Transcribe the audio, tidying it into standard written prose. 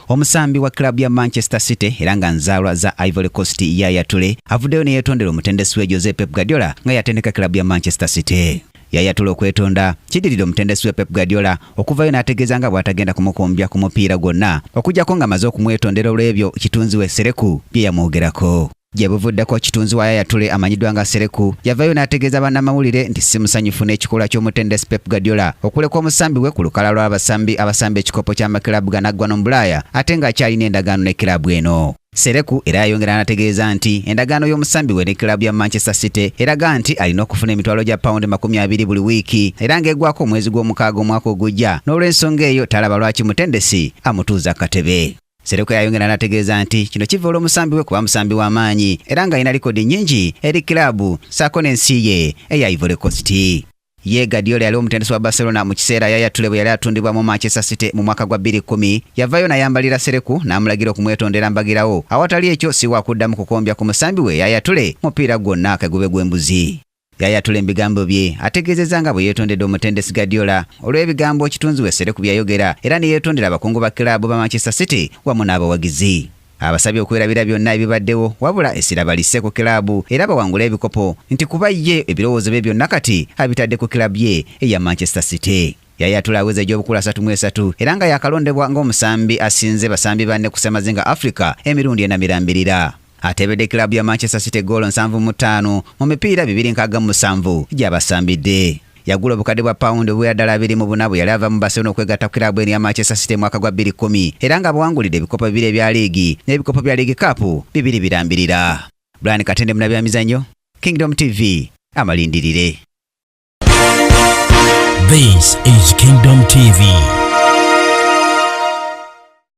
omusambi wa klabu ya Manchester City era nga nzaalwa za Ivory Coast Yaya Toure avuddeyo ne yeetondera omutendesi we Jose Pep Guardiola nga yatendeka klabu ya Manchester City. Yaya Toure okwetonda kiddirira omutendesi we Pep Guardiola okuvayo n'ategeeza nga bw'atagenda kumukombya ku mupiira gwonna okuggyako nga amaze okumwetondera olw'ebyo kitunzi we Sereku bye yamwogerako. Gye buvuddeko kitunzi wa Yaya Toure amanyiddwa nga Sereku yavayo n'ategeeza bannamawulire nti si musanyufu n'ekikolwa ky'omutendesi Pep Guardiola okuleka omusambi we ku lukala lw'abasambi abasamba ekikopo ky'amakirabu ganaggwa mu Bulaaya ate ng'akyalina endagaano ne kirabu eno. Sereku era yayongera n'ategeeza nti endagaano y'omusambi we ne kirabu ya Manchester City eraga nti alina okufuna emitwalo gya paundi 20 buli wiiki era ng'egwako omwezi gw'omukaaga omwaka ogujja n'olw'ensonga eyo talaba lwaki mutendesi amutuuza katebe. Sereku yayongera n'ategeeza nti kino kiva olw'omusambi we kuba musambi w'amaanyi era nga alina likodi nnyingi eri kirabu ssaako n'ensi ye eya Ivory Coast. Ye Guardiola yali omutendesi wa Barcelona mu kiseera Yaya Toure bwe yali atundibwa mu Manchester City mu mwaka gwa 2010 yavayo n'ayambalira Sereku n'amulagira okumwetondera mbagirawo awatali ekyo si wakuddamu kukombya ku musambi we Yaya Toure mupiira gwonna akagube gw'embuzi. Yaya Toure ebigambo bye ategeezezza nga bwe yeetondedde omutendesi Guardiola olw'ebigambo kitunzi we Sereku bye yayogera era ne yeetondera abakungu ba kilabu ba Manchester City wamu n'abawagizi. Abasabye okwerabira byonna ebibaddewo wabula essira balisse ku kilabu era bawangula ebikopo nti kuba ye ebirowoozo bye byonna kati abitadde ku kilabu ye eya Manchester City. Yaya Toure aweza egy'obukulu 33 era nga yakalondebwa ng'omusambi asinze basambi banne ku ssemazinga Africa emirundi enamirambirira. Atebedde kilabu ya Manchester City goolo 75 mu mipiira 267 gy'abasambidde. Yagula obukadde bwa paundi obwa $24 bwe yali ava mu Barcelona okwegatta ku kilabu eno ya Manchester City mwaka gwa 2010 era nga bwangulidde ebikopo 2 ebya liigi n'ebikopo bya League Cup 2 birambirira. Brian Katende mu byamizannyo, Kingdom TV amalindirire. This is Kingdom TV.